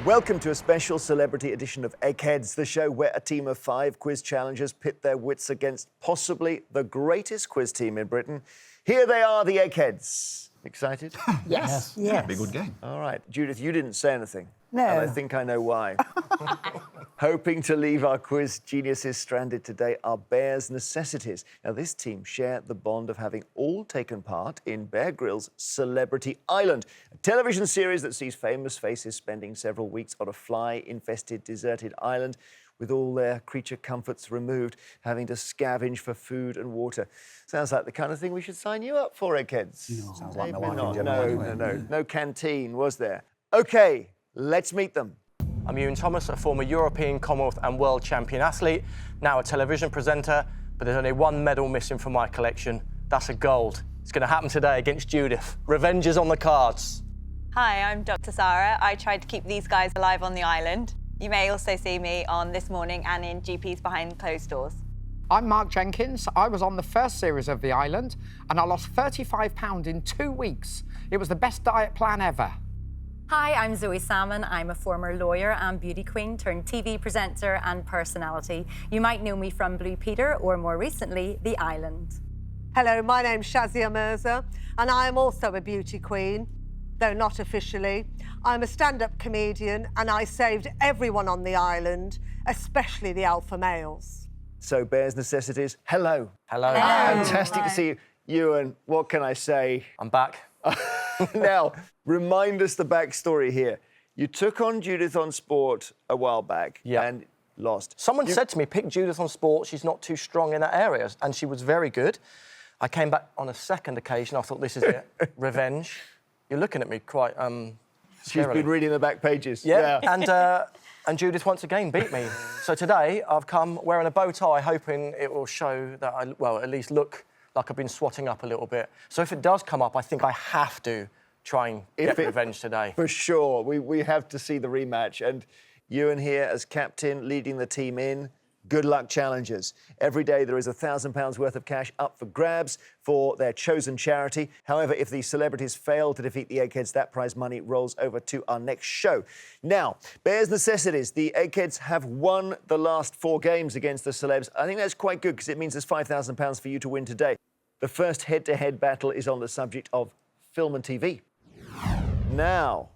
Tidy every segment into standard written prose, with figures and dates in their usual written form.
Welcome to a special celebrity edition of Eggheads, the show where a team of 5 quiz challengers pit their wits against possibly the greatest quiz team in Britain. Here they are, the Eggheads. Excited? Yes. It'll be a good game. All right. Judith, you didn't say anything. No. And I think I know why. Hoping to leave our quiz geniuses stranded today are Bear's Necessities. Now, this team share the bond of having all taken part in Bear Grylls' Celebrity Island, a television series that sees famous faces spending several weeks on a fly-infested, deserted island with all their creature comforts removed, having to scavenge for food and water. Sounds like the kind of thing we should sign you up for, Eggheads. No. Sounds like my Maybe life in not. general. No canteen, was there? OK, let's meet them. I'm Ewan Thomas, a former European, Commonwealth and World Champion athlete, now a television presenter, but there's only one medal missing from my collection. That's a gold. It's going to happen today against Judith. Revenge is on the cards. Hi, I'm Dr. Sara. I tried to keep these guys alive on the island. You may also see me on This Morning and in GPs Behind Closed Doors. I'm Mark Jenkins. I was on the first series of The Island and I lost 35 pounds in 2 weeks. It was the best diet plan ever. Hi, I'm Zoe Salmon. I'm a former lawyer and beauty queen turned TV presenter and personality. You might know me from Blue Peter or more recently, The Island. Hello, my name's Shazia Mirza and I am also a beauty queen, though not officially. I'm a stand-up comedian and I saved everyone on the island, especially the alpha males. So, Bear's Necessities, hello. Hello. Fantastic to see you. Ewan, what can I say? I'm back. Now, remind us the backstory here. You took on Judith on sport a while back and lost. Someone said to me, pick Judith on sport, she's not too strong in that area, and she was very good. I came back on a second occasion, I thought, this is it, revenge. You're looking at me quite, She's been reading the back pages. Yeah. And Judith once again beat me. So today, I've come wearing a bow tie, hoping it will show that I, well, at least look like I've been swatting up a little bit. So if it does come up, I think I have to try and get revenge today. For sure. We have to see the rematch. And Ewan here as captain, leading the team in. Good luck, challengers. Every day there is £1,000 worth of cash up for grabs for their chosen charity. However, if the celebrities fail to defeat the Eggheads, that prize money rolls over to our next show. Now, Bear's Necessities. The Eggheads have won the last 4 games against the celebs. I think that's quite good because it means there's £5,000 for you to win today. The first head-to-head battle is on the subject of film and TV. Now,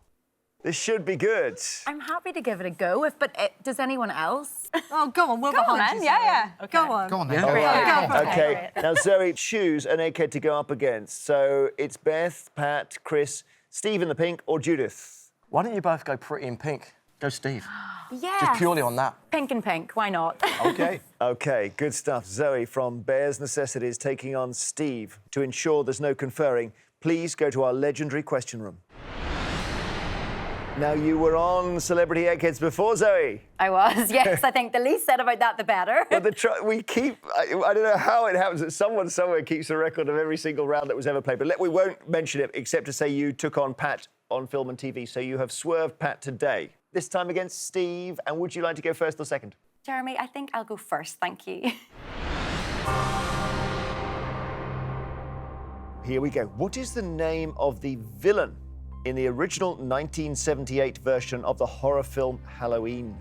this should be good. I'm happy to give it a go, but does anyone else? Oh, go on, we're behind you. Yeah. Okay. Go on. Go on then. All right. Okay. Now, Zoe, choose an Egghead to go up against. So it's Beth, Pat, Chris, Steve in the pink, or Judith? Why don't you both go pretty in pink? Go Steve. Yes. Just purely on that. Pink and pink, why not? OK, good stuff. Zoe from Bear's Necessities taking on Steve. To ensure there's no conferring, please go to our legendary question room. Now, you were on Celebrity Eggheads before, Zoe. I was, yes. I think the least said about that, the better. But we keep... I don't know how it happens that someone somewhere keeps a record of every single round that was ever played. But we won't mention it, except to say you took on Pat on film and TV. So you have swerved Pat today. This time against Steve. And would you like to go first or second? Jeremy, I think I'll go first, thank you. Here we go. What is the name of the villain in the original 1978 version of the horror film Halloween?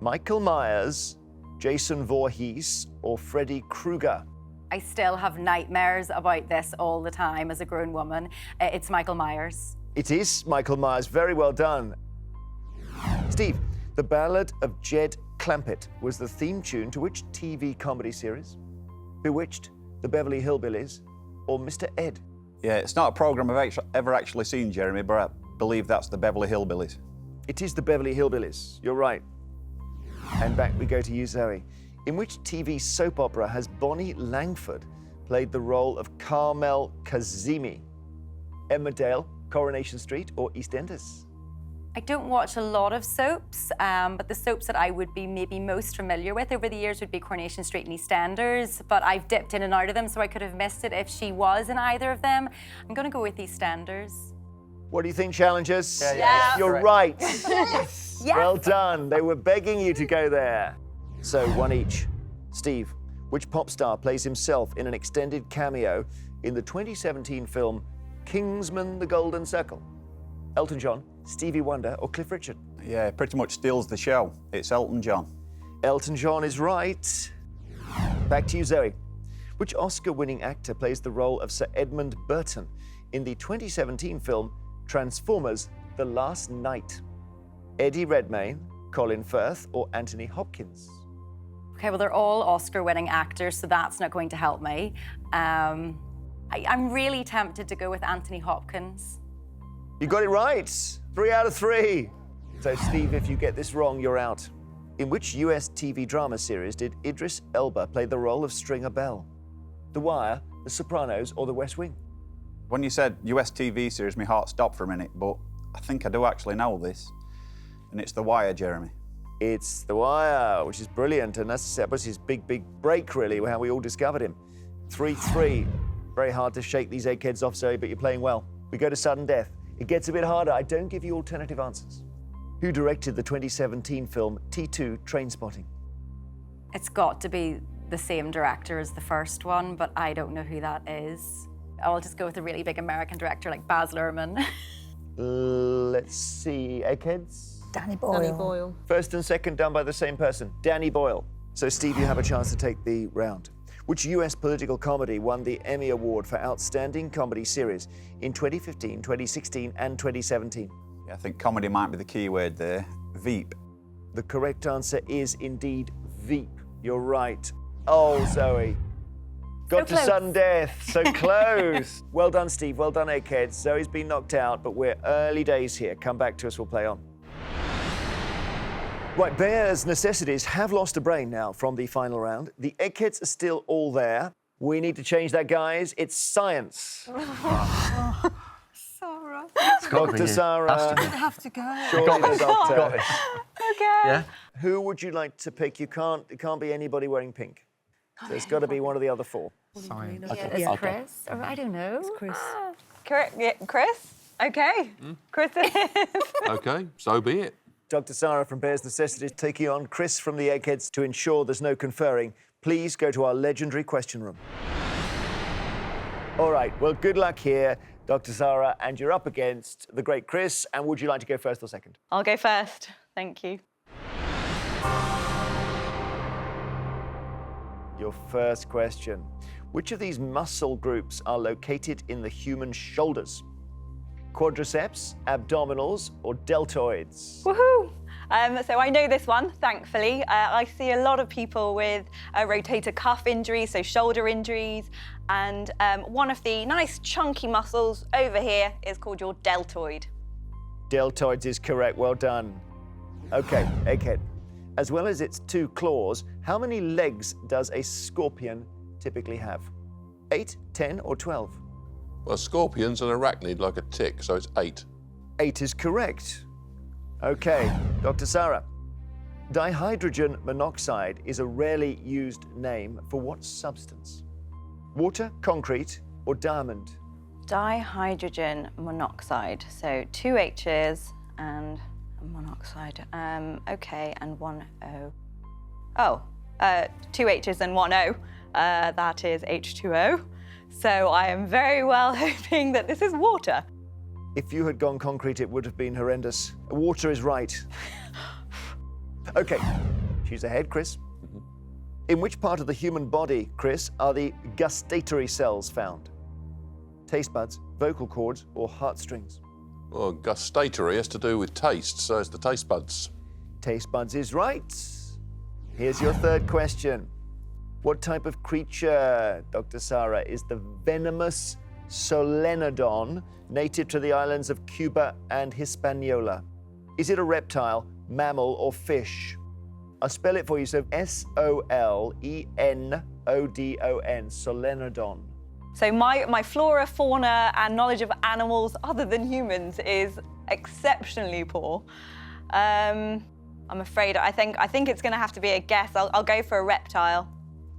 Michael Myers, Jason Voorhees, or Freddy Krueger? I still have nightmares about this all the time as a grown woman. It's Michael Myers. It is Michael Myers. Very well done. Steve, The Ballad of Jed Clampett was the theme tune to which TV comedy series? Bewitched, The Beverly Hillbillies, or Mr. Ed? Yeah, it's not a programme I've ever actually seen, Jeremy, but I believe that's the Beverly Hillbillies. It is the Beverly Hillbillies. You're right. And back we go to you, Zoe. In which TV soap opera has Bonnie Langford played the role of Carmel Kazemi? Emmerdale, Coronation Street, or EastEnders? I don't watch a lot of soaps, but the soaps that I would be maybe most familiar with over the years would be Coronation Street and EastEnders, but I've dipped in and out of them, so I could have missed it if she was in either of them. I'm going to go with EastEnders. What do you think, challengers? Yeah. You're right. Yes. Well done. They were begging you to go there. So, one each. Steve, which pop star plays himself in an extended cameo in the 2017 film Kingsman: The Golden Circle? Elton John, Stevie Wonder or Cliff Richard? Yeah, pretty much steals the show. It's Elton John. Elton John is right. Back to you, Zoe. Which Oscar-winning actor plays the role of Sir Edmund Burton in the 2017 film Transformers: The Last Knight? Eddie Redmayne, Colin Firth, or Anthony Hopkins? Okay, well, they're all Oscar-winning actors, so that's not going to help me. I'm really tempted to go with Anthony Hopkins. You got it right. 3 out of 3. So, Steve, if you get this wrong, you're out. In which US TV drama series did Idris Elba play the role of Stringer Bell? The Wire, The Sopranos, or The West Wing? When you said US TV series, my heart stopped for a minute, but I think I do actually know this. And it's The Wire, Jeremy. It's The Wire, which is brilliant, and that was his big break, really, how we all discovered him. 3-3. Very hard to shake these eggheads off, Zoe, but you're playing well. We go to sudden death. It gets a bit harder. I don't give you alternative answers. Who directed the 2017 film T2 Trainspotting? It's got to be the same director as the first one, but I don't know who that is. I'll just go with a really big American director like Baz Luhrmann. Let's see, eggheads? Danny Boyle. First and second done by the same person, Danny Boyle. So, Steve, you have a chance to take the round. Which US political comedy won the Emmy Award for Outstanding Comedy Series in 2015, 2016, and 2017? Yeah, I think comedy might be the key word there. Veep. The correct answer is indeed Veep. You're right. Oh, Zoe. Got to close. sudden death, so close. Well done, Steve. Well done, eggheads. Zoe's been knocked out, but we're early days here. Come back to us, we'll play on. Right, Bear's Necessities have lost a brain now from the final round. The eggheads are still all there. We need to change that, guys. It's science. Sarah. Dr. Sara. I have to go. Surely the doctor. Got this. Okay. Yeah? Who would you like to pick? It can't be anybody wearing pink. So it's got to be one of the other four. Science. It's Chris, or I don't know. Chris. Chris? Okay. Chris it is. OK, so be it. Dr. Sara from Bear's Necessities taking on Chris from the Eggheads. To ensure there's no conferring, please go to our legendary question room. All right, well, good luck here, Dr. Sara, and you're up against the great Chris. And would you like to go first or second? I'll go first. Thank you. Your first question. Which of these muscle groups are located in the human shoulders? Quadriceps, abdominals, or deltoids? Woohoo! So I know this one, thankfully. I see a lot of people with rotator cuff injuries, so shoulder injuries, and one of the nice chunky muscles over here is called your deltoid. Deltoids is correct, well done. Okay, egghead. As well as its 2 claws, how many legs does a scorpion typically have? 8, 10, or 12? Well, a scorpion's an arachnid like a tick, so it's 8. 8 is correct. Okay, Dr. Sara. Dihydrogen monoxide is a rarely used name for what substance? Water, concrete, or diamond? Dihydrogen monoxide, so 2 H's and monoxide. Okay, and 1 O. Oh, 2 H's and 1 O. That is H2O. So I am very well hoping that this is water. If you had gone concrete, it would have been horrendous. Water is right. Okay, she's ahead, Chris. In which part of the human body, Chris, are the gustatory cells found? Taste buds, vocal cords, or heartstrings? Well, gustatory has to do with taste, so it's the taste buds. Taste buds is right. Here's your third question. What type of creature, Dr. Sara, is the venomous solenodon native to the islands of Cuba and Hispaniola? Is it a reptile, mammal, or fish? I'll spell it for you. So Solenodon, solenodon. So my flora, fauna, and knowledge of animals other than humans is exceptionally poor. I'm afraid I think it's going to have to be a guess. I'll go for a reptile.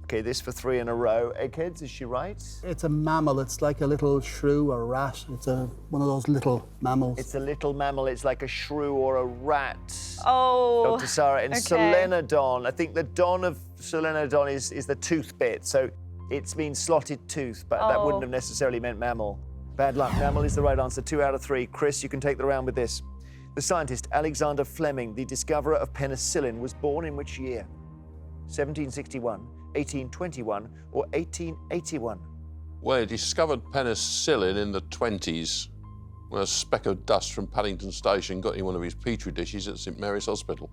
Okay, this for 3 in a row. Eggheads, is she right? It's a mammal. It's like a little shrew or rat. It's one of those little mammals. It's a little mammal. It's like a shrew or a rat. Oh, Dr. Sara, and okay. solenodon. I think the don of solenodon is the tooth bit. So it's been slotted tooth, but that wouldn't have necessarily meant mammal. Bad luck. Mammal is the right answer. 2 out of 3. Chris, you can take the round with this. The scientist Alexander Fleming, the discoverer of penicillin, was born in which year? 1761, 1821, or 1881? Well, he discovered penicillin in the 20s when a speck of dust from Paddington Station got in one of his petri dishes at St Mary's Hospital.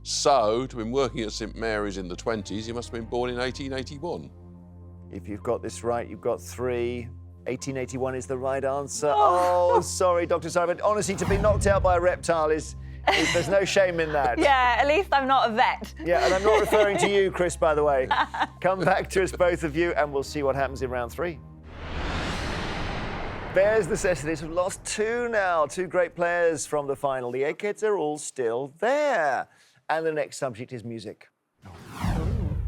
So, to have been working at St Mary's in the 20s, he must have been born in 1881. If you've got this right, you've got 3. 1881 is the right answer. Oh, sorry, Dr. Sara, but honestly, to be knocked out by a reptile there's no shame in that. Yeah, at least I'm not a vet. Yeah, and I'm not referring to you, Chris, by the way. Come back to us, both of you, and we'll see what happens in round 3. Bears Necessities have lost 2 now. 2 great players from the final. The Eggheads are all still there. And the next subject is music. What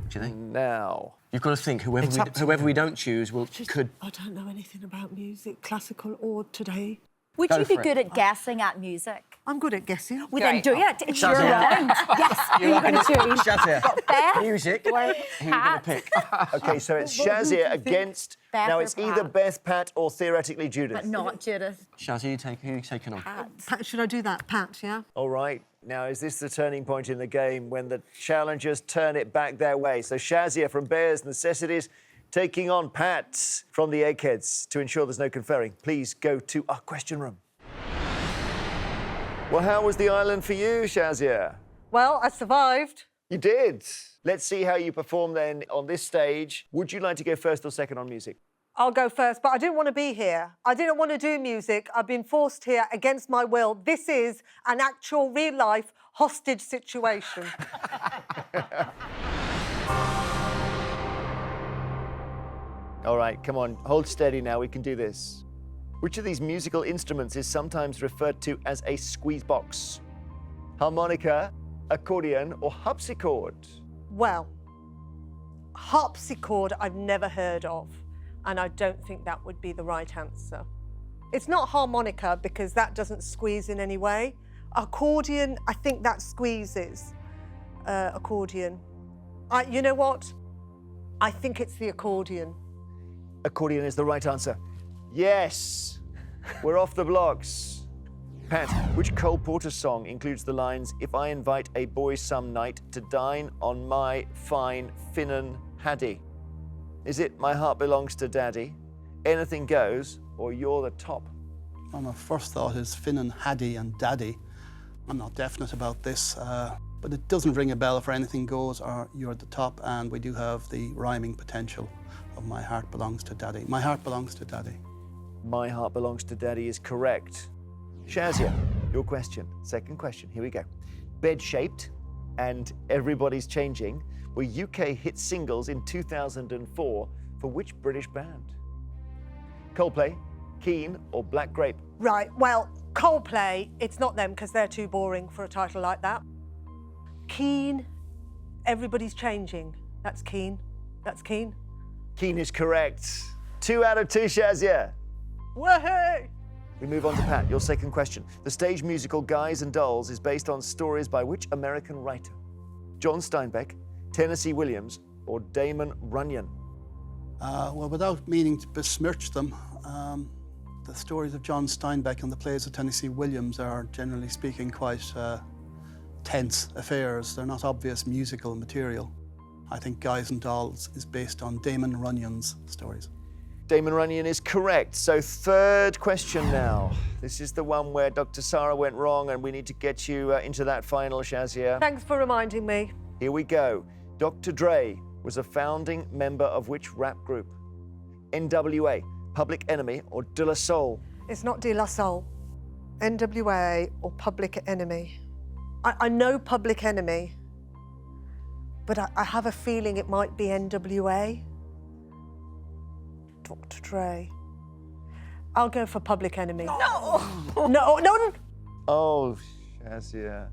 do you think? Now. You've got to think whoever we don't choose could. I don't know anything about music, classical or today. Would Go you be for it. good at guessing at music? I'm good at guessing. Well, then Great. do it. It's your Shazia. round. Yes. Who are you going to choose? Shazia. Beth Music. Who or are you going to Pat? pick? OK, so it's Shazia against... Beth now, or it's either Pat? Beth, Pat, or theoretically Judith. But not Judith. Shazia, who are you taking on? Pat, should I do that, Pat, yeah? All right. Now, is this the turning point in the game when the challengers turn it back their way? So Shazia from Bears Necessities taking on Pat from the Eggheads. To ensure there's no conferring, please go to our question room. Well, how was the island for you, Shazia? Well, I survived. You did. Let's see how you perform then on this stage. Would you like to go first or second on music? I'll go first, but I didn't want to be here. I didn't want to do music. I've been forced here against my will. This is an actual real-life hostage situation. All right, come on, hold steady now, we can do this. Which of these musical instruments is sometimes referred to as a squeeze box? Harmonica, accordion, or harpsichord? Well, harpsichord I've never heard of, and I don't think that would be the right answer. It's not harmonica because that doesn't squeeze in any way. Accordion, I think that squeezes. Accordion. You know what? I think it's the accordion. Accordion is the right answer. Yes, we're off the blocks. Pat, which Cole Porter song includes the lines, "If I invite a boy some night to dine on my fine Finnan Haddie"? Is it "My Heart Belongs to Daddy," "Anything Goes," or "You're the Top"? Well, my first thought is Finnan Haddie and Daddy. I'm not definite about this, but it doesn't ring a bell for "Anything Goes" or "You're the Top," and we do have the rhyming potential of "My Heart Belongs to Daddy." My heart belongs to Daddy. My Heart Belongs to Daddy is correct. Shazia, your question. Second question, here we go. Bed-Shaped and Everybody's Changing were UK hit singles in 2004 for which British band? Coldplay, Keane, or Black Grape? Right, well, Coldplay, it's not them because they're too boring for a title like that. Keane, Everybody's Changing. That's Keane. That's Keane. Keane is correct. 2 out of 2, Shazia. Wahey! We move on to Pat, your second question. The stage musical Guys and Dolls is based on stories by which American writer? John Steinbeck, Tennessee Williams, or Damon Runyon? Well, without meaning to besmirch them, the stories of John Steinbeck and the plays of Tennessee Williams are, generally speaking, quite tense affairs. They're not obvious musical material. I think Guys and Dolls is based on Damon Runyon's stories. Damon Runyon is correct. So third question now. This is the one where Dr. Sara went wrong and we need to get you into that final, Shazia. Thanks for reminding me. Here we go. Dr. Dre was a founding member of which rap group? NWA, Public Enemy, or De La Soul? It's not De La Soul. NWA or Public Enemy. I know Public Enemy, but I have a feeling it might be NWA. Dr. Dre. I'll go for Public Enemy. No! No! Oh, Shazia.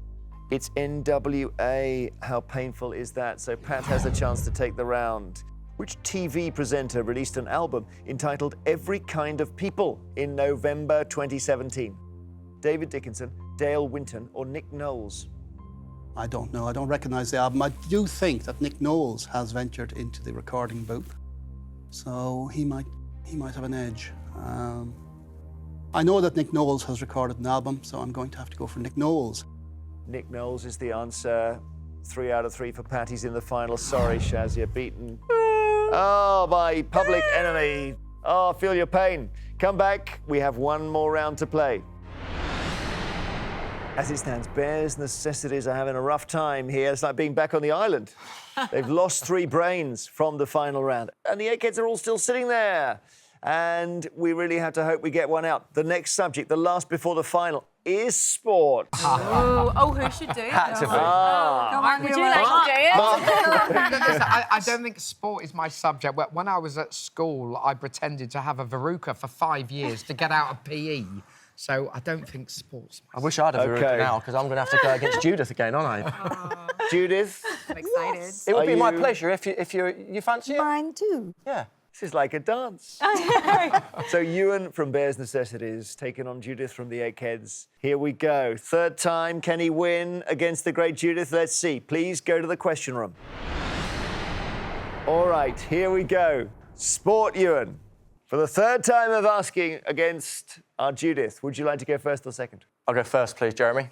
It's NWA. How painful is that? So Pat has a chance to take the round. Which TV presenter released an album entitled Every Kind of People in November 2017? David Dickinson, Dale Winton, or Nick Knowles? I don't know. I don't recognise the album. I do think that Nick Knowles has ventured into the recording booth, so he might have an edge. I'm I know that Nick Knowles has recorded an album, so I'm going to have to go for Nick Knowles. Nick Knowles is the answer. 3 out of 3 for Patty's in the final. Sorry, Shazia, beaten. Oh, by Public Enemy. Oh, feel your pain. Come back. We have one more round to play. As it stands, Bears Necessities are having a rough time here. It's like being back on the island. They've lost 3 brains from the final round. And the Eggheads are all still sitting there. And we really have to hope we get one out. The next subject, the last before the final, is sport. Oh, who should do it? Had to be. Come on, would you like to do it? I don't think sport is my subject. When I was at school, I pretended to have a verruca for 5 years to get out of PE. So I don't think sports. I wish I'd have Okay. now, because I'm going to have to go against Judith again, aren't I? Judith, I'm excited. It would Are be my you- pleasure if you fancy it. Mine too. Yeah. this is like a dance. So Ewan from Bears Necessities taking on Judith from the Eggheads. Here we go. 3rd time, can he win against the great Judith? Let's see. Please go to the question room. All right, here we go. Sport, Ewan. For the 3rd time of asking against our Judith, would you like to go first or second? I'll go first, please, Jeremy.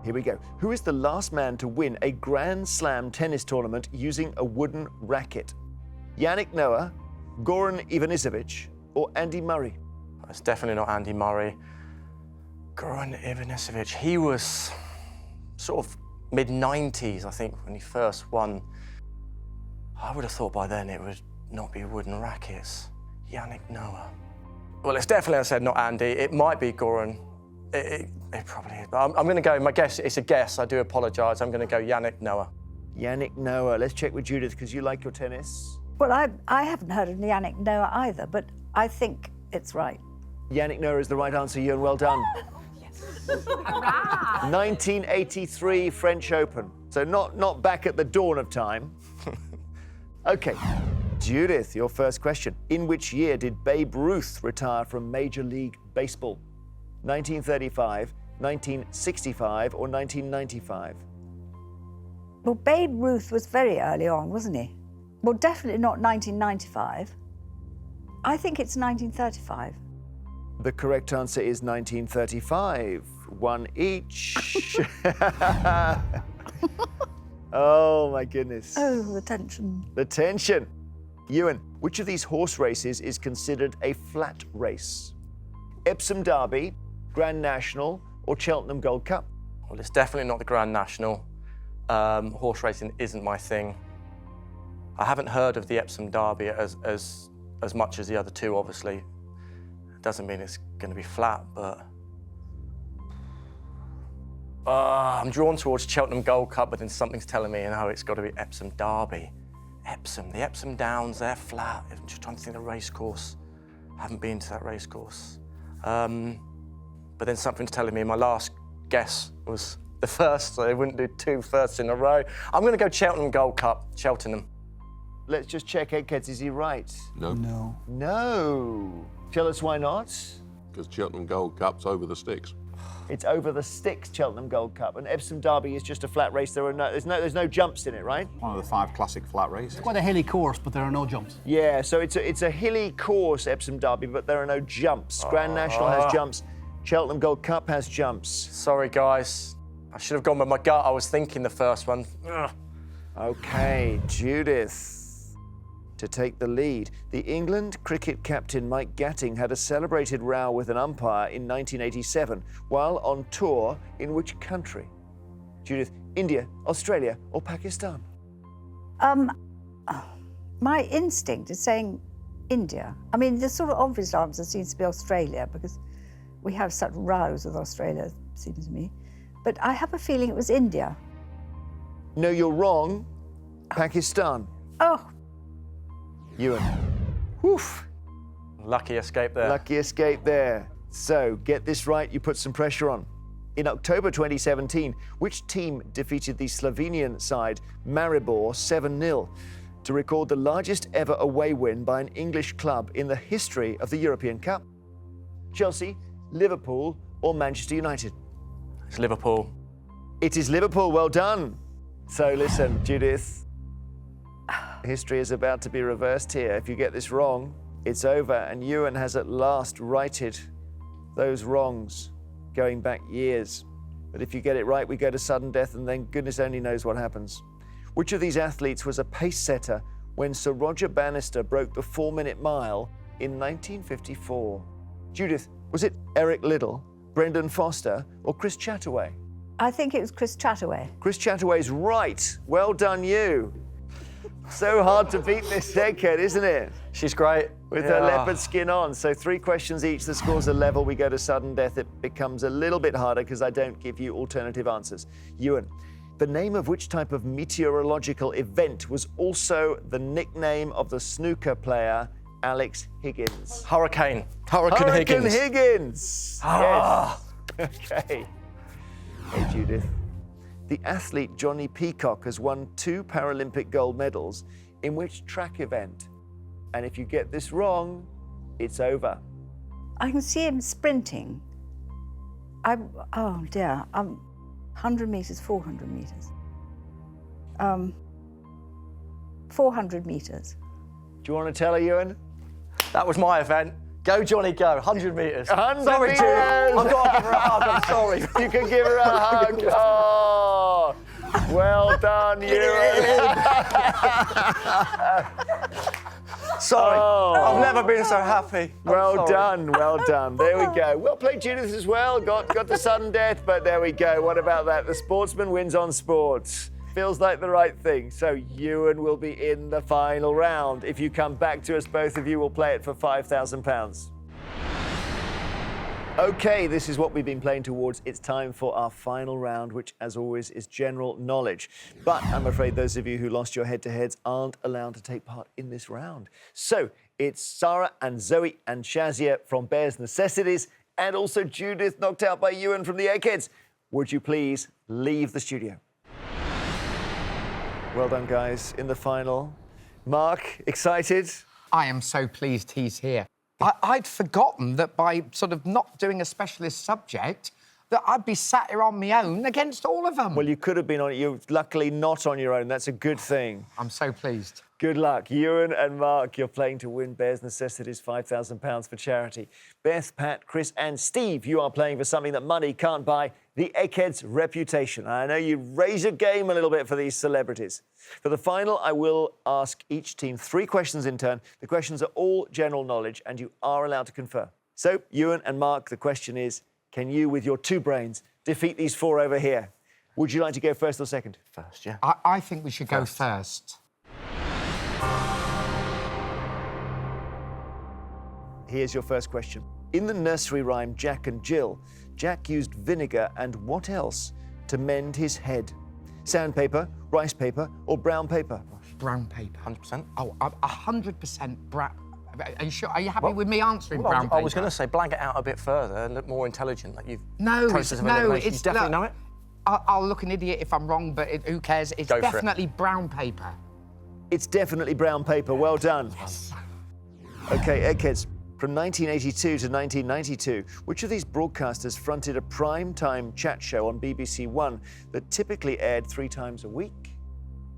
Here we go. Who is the last man to win a Grand Slam tennis tournament using a wooden racket? Yannick Noah, Goran Ivanisevic, or Andy Murray? It's definitely not Andy Murray. Goran Ivanisevic, he was sort of mid-90s, I think, when he first won. I would have thought by then it would not be wooden rackets. Yannick Noah. Well, it's definitely, as I said, not Andy. It might be Goran. It probably is. But I'm going to go, my guess, it's a guess, I do apologise. I'm going to go Yannick Noah. Yannick Noah. Let's check with Judith, because you like your tennis. Well, I haven't heard of Yannick Noah either, but I think it's right. Yannick Noah is the right answer, Ewan. Well done. 1983 French Open. So not back at the dawn of time. OK. Judith, your first question. In which year did Babe Ruth retire from Major League Baseball? 1935, 1965, or 1995? Well, Babe Ruth was very early on, wasn't he? Well, definitely not 1995. I think it's 1935. The correct answer is 1935. 1 each. Oh, my goodness. Oh, the tension. The tension. Ewan, which of these horse races is considered a flat race? Epsom Derby, Grand National, or Cheltenham Gold Cup? Well, it's definitely not the Grand National. Horse racing isn't my thing. I haven't heard of the Epsom Derby as much as the other two, obviously. It doesn't mean it's going to be flat, but... I'm drawn towards Cheltenham Gold Cup, but then something's telling me, it's got to be Epsom Derby. The Epsom Downs, they're flat. I'm just trying to think of the race course. I haven't been to that race course. But then something's telling me my last guess was the first, so they wouldn't do 2 firsts in a row. I'm going to go Cheltenham Gold Cup, Cheltenham. Let's just check, Eggheads, is he right? No, No. No. Tell us why not. because Cheltenham Gold Cup's over the sticks. It's over the sticks, Cheltenham Gold Cup, and Epsom Derby is just a flat race. There's no jumps in it, right? One of the 5 classic flat races. Quite a hilly course, but there are no jumps. Yeah, so it's a hilly course, Epsom Derby, but there are no jumps. Grand National has jumps. Cheltenham Gold Cup has jumps. Sorry, guys. I should have gone with my gut. I was thinking the first one. Ugh. Okay, Judith to take the lead. The England cricket captain Mike Gatting had a celebrated row with an umpire in 1987 while on tour in which country? Judith, India, Australia, or Pakistan? My instinct is saying India. I mean, the sort of obvious answer seems to be Australia because we have such rows with Australia, it seems to me. But I have a feeling it was India. No, you're wrong. Pakistan. Oh, Ewan. Woof. Lucky escape there. Lucky escape there. So, get this right, you put some pressure on. In October 2017, which team defeated the Slovenian side Maribor 7-0 to record the largest ever away win by an English club in the history of the European Cup? Chelsea, Liverpool, or Manchester United? It's Liverpool. It is Liverpool, well done. So listen, Judith, History is about to be reversed here. If you get this wrong, it's over, and Ewan has at last righted those wrongs going back years. But if you get it right, we go to sudden death, and then goodness only knows what happens. Which of these athletes was a pace setter when Sir Roger Bannister broke the 4-minute mile in 1954? Judith, was it Eric Liddell, Brendan Foster, or Chris Chataway? I think it was Chris Chataway. Chris Chataway's right. Well done, you. So hard to beat this egghead, isn't it? She's great. With her leopard skin on. So 3 questions each, the scores are level. We go to sudden death. It becomes a little bit harder because I don't give you alternative answers. Ewan, the name of which type of meteorological event was also the nickname of the snooker player Alex Higgins? Hurricane Higgins. Higgins. Yes. Okay. Hey, Judith. The athlete Johnny Peacock has won 2 Paralympic gold medals in which track event? And if you get this wrong, it's over. I can see him sprinting. Oh dear, 100 metres, 400 metres. 400 metres. Do you want to tell her, Ewan? That was my event. Go, Johnny, go. 100 metres. 100 sorry, metres. Jude. I've got to give her a hug. I'm sorry. You can give her a hug. Oh, well done, Ewan. Sorry. Oh. I've never been so happy. Well done, well done. There we go. Well played, Judith, as well. Got the sudden death, but there we go. What about that? The sportsman wins on sports. Feels like the right thing. So Ewan will be in the final round. If you come back to us, both of you will play it for £5,000. Okay, this is what we've been playing towards. It's time for our final round, which, as always, is general knowledge. But I'm afraid those of you who lost your head-to-heads aren't allowed to take part in this round. So it's Sara and Zoe and Shazia from Bears Necessities, and also Judith, knocked out by Ewan from the Eggheads. Would you please leave the studio? Well done, guys, in the final. Mark, excited? I am so pleased he's here. I'd forgotten that by sort of not doing a specialist subject, that I'd be sat here on my own against all of them. Well, you could have been on it. You're luckily not on your own. That's a good thing. I'm so pleased. Good luck. Ewan and Mark, you're playing to win Bears Necessities £5,000 for charity. Beth, Pat, Chris and Steve, you are playing for something that money can't buy, the Eggheads' reputation. I know you raise your game a little bit for these celebrities. For the final, I will ask each team 3 questions in turn. The questions are all general knowledge and you are allowed to confer. So, Ewan and Mark, the question is, can you, with your 2 brains, defeat these 4 over here? Would you like to go first or second? First, yeah. I think we should go first. Here's your first question. In the nursery rhyme Jack and Jill, Jack used vinegar and what else to mend his head? Sandpaper, rice paper, or brown paper? Brown paper. 100%. Oh, 100% brown. Are you sure? Are you happy with me answering brown paper? I was going to say, blank it out a bit further, look more intelligent, like you've... No, process of no, elimination. it's... You definitely look, know it? I'll look an idiot if I'm wrong, but who cares? It's Go for it. definitely brown paper. It's definitely brown paper. Well done. Yes. OK, Eggheads. From 1982 to 1992, which of these broadcasters fronted a prime-time chat show on BBC One that typically aired 3 times a week?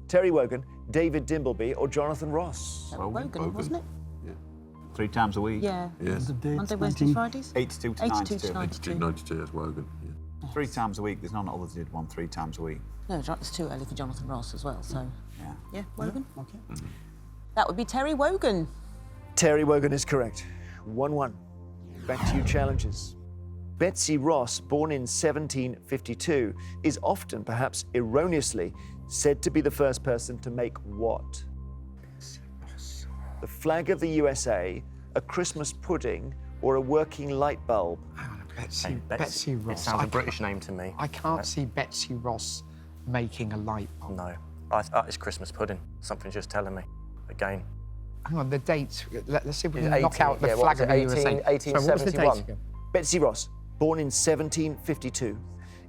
Terry Wogan, David Dimbleby, or Jonathan Ross? Wogan, wasn't it? Yeah. 3 times a week? Yeah. Yes. Monday, Wednesday, Fridays? 82 to 82 92. to 92. 92, that's Wogan. Yeah. 3 times a week. There's none others did 1 3 times a week. No, it's too early for Jonathan Ross as well, so... Yeah. Yeah, Wogan? Yeah, okay. That would be Terry Wogan. Terry Wogan is correct. 1-1. Back to you, challengers. Betsy Ross, born in 1752, is often, perhaps erroneously, said to be the first person to make what? The flag of the USA, a Christmas pudding, or a working light bulb? Betsy Ross. It sounds a British name to me. I can't see Betsy Ross making a light bulb. No. It's Christmas pudding. Something's just telling me. Again. Hang on, the dates. Let's see if we It's can knock out the flag of the USA. 1871. Betsy Ross, born in 1752,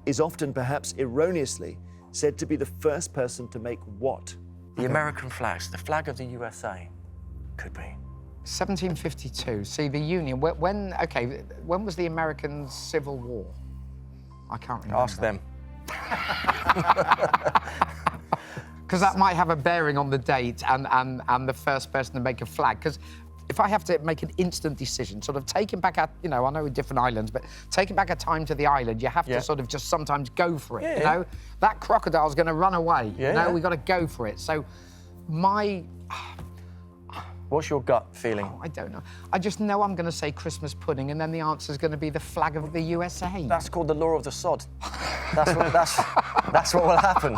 is often, perhaps erroneously, said to be the first person to make what? The American flags, the flag of the USA. Could be. 1752. See, the Union. When was the American Civil War? I can't remember. Ask them. Because that might have a bearing on the date and the first person to make a flag. Because if I have to make an instant decision, sort of taking back I know we're different islands, but taking back a time to the island, you have to sort of just sometimes go for it, you know? That crocodile's going to run away, you know? We've got to go for it. So What's your gut feeling? I don't know. I just know I'm going to say Christmas pudding, and then the answer's going to be the flag of the USA. That's called the law of the sod. That's what will happen.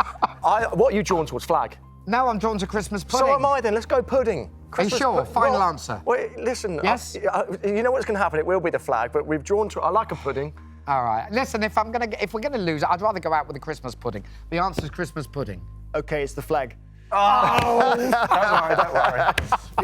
What are you drawn towards? Flag? No, I'm drawn to Christmas pudding. So am I then. Let's go pudding. Are you sure? Final answer. Wait, listen. Yes? You know what's going to happen? It will be the flag, but we've drawn to... I like a pudding. All right. Listen, if we're going to lose, I'd rather go out with the Christmas pudding. The answer's Christmas pudding. OK, it's the flag. Oh! Don't worry.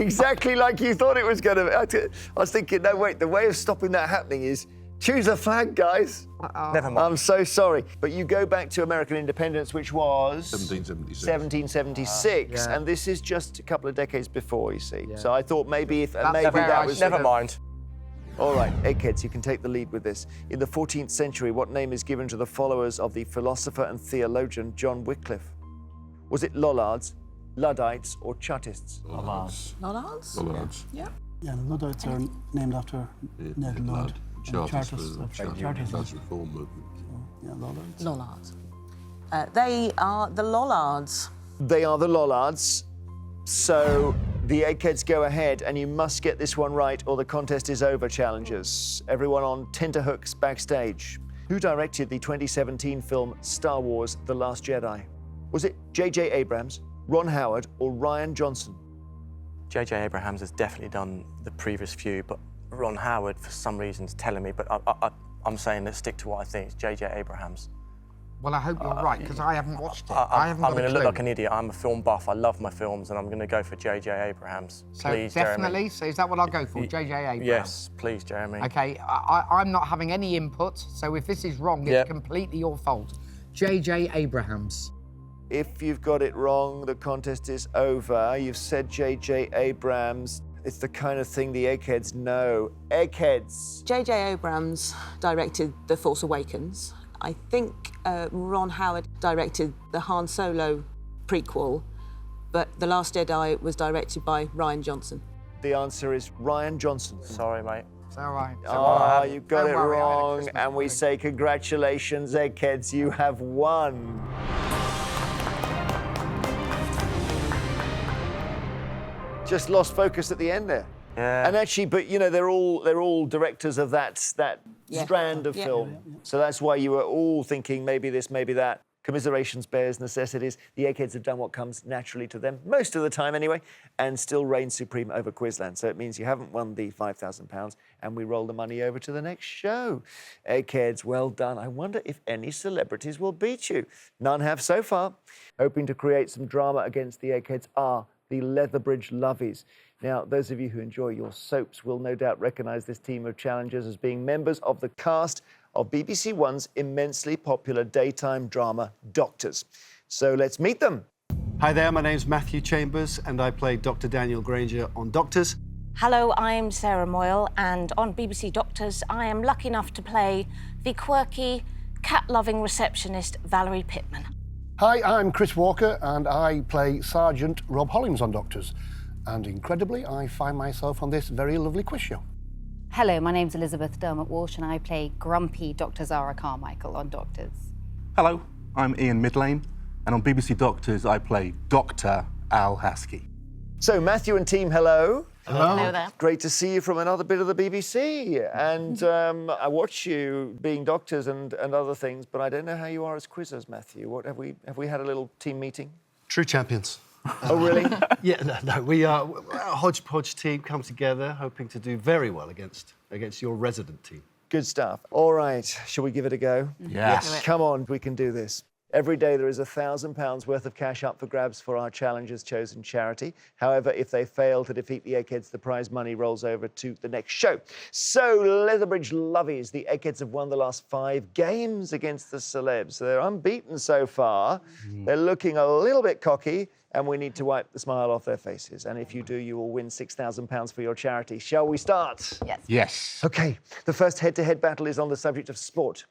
Exactly like you thought it was going to. I was thinking, no, wait, the way of stopping that happening is choose a flag, guys. Never mind. I'm so sorry. But you go back to American independence, which was... 1776. And this is just a couple of decades before, you see. So I thought maybe that was... Never mind. All right, Eggheads, you can take the lead with this. In the 14th century, what name is given to the followers of the philosopher and theologian John Wycliffe? Was it Lollards, Luddites, or Chartists? Lollards. Lollards? Lollards. Yeah. Yeah, the Luddites are named after Ned Ludd. Chartists for the Chartist Reform Movement. Yeah, Lollards. Lollards. They are the Lollards. They are the Lollards. So the Eggheads go ahead, and you must get this one right or the contest is over, challengers. Everyone on tenterhooks backstage. Who directed the 2017 film Star Wars: The Last Jedi? Was it J.J. Abrams, Ron Howard, or Rian Johnson? J.J. Abrams has definitely done the previous few, but Ron Howard, for some reason, is telling me, but I'm saying let's stick to what I think. It's J.J. Abrams. Well, I hope you're right, because I haven't watched it. I'm going to look like an idiot. I'm a film buff. I love my films, and I'm going to go for J.J. Abrams. So please, definitely? Jeremy. So is that what I'll go for, J.J. Abrams? Yes, please, Jeremy. OK, I'm not having any input, so if this is wrong, it's completely your fault. J.J. Abrams. If you've got it wrong, the contest is over. You've said J.J. Abrams. It's the kind of thing the Eggheads know. Eggheads. J.J. Abrams directed The Force Awakens. I think Ron Howard directed the Han Solo prequel, but The Last Jedi was directed by Rian Johnson. The answer is Rian Johnson. Sorry, mate. It's all right. You got it wrong, and we say congratulations, Eggheads, you have won. Just lost focus at the end there. Yeah. And actually, but you know, they're all directors of that strand of film. So that's why you were all thinking maybe this, maybe that. Commiserations bears necessities. The Eggheads have done what comes naturally to them, most of the time anyway, and still reign supreme over Quizland. So it means you haven't won the £5,000, and we roll the money over to the next show. Eggheads, well done. I wonder if any celebrities will beat you. None have so far. Hoping to create some drama against the Eggheads are the Letherbridge Luvvies. Now, those of you who enjoy your soaps will no doubt recognise this team of challengers as being members of the cast of BBC One's immensely popular daytime drama, Doctors. So let's meet them. Hi there, my name's Matthew Chambers, and I play Dr. Daniel Granger on Doctors. Hello, I'm Sarah Moyle, and on BBC Doctors, I am lucky enough to play the quirky, cat-loving receptionist Valerie Pittman. Hi, I'm Chris Walker, and I play Sergeant Rob Hollins on Doctors. And incredibly, I find myself on this very lovely quiz show. Hello, my name's Elisabeth Dermot Walsh, and I play grumpy Dr. Sara Carmichael on Doctors. Hello, I'm Ian Midlane, and on BBC Doctors, I play Dr. Al Haskey. So, Matthew and team, hello. Hello. Hello there. Great to see you from another bit of the BBC. And I watch you being doctors and other things, but I don't know how you are as quizzers, Matthew. What have we had a little team meeting? True champions. Oh, really? Yeah, no, we are a hodgepodge team come together, hoping to do very well against your resident team. Good stuff. All right, shall we give it a go? Yes. Come on, we can do this. Every day there is £1,000 worth of cash up for grabs for our challengers' chosen charity. However, if they fail to defeat the Eggheads, the prize money rolls over to the next show. So, Letherbridge Luvvies, the Eggheads have won the last 5 games against the celebs. They're unbeaten so far. They're looking a little bit cocky, and we need to wipe the smile off their faces. And if you do, you will win £6,000 for your charity. Shall we start? Yes. Yes. OK, the first head-to-head battle is on the subject of sport.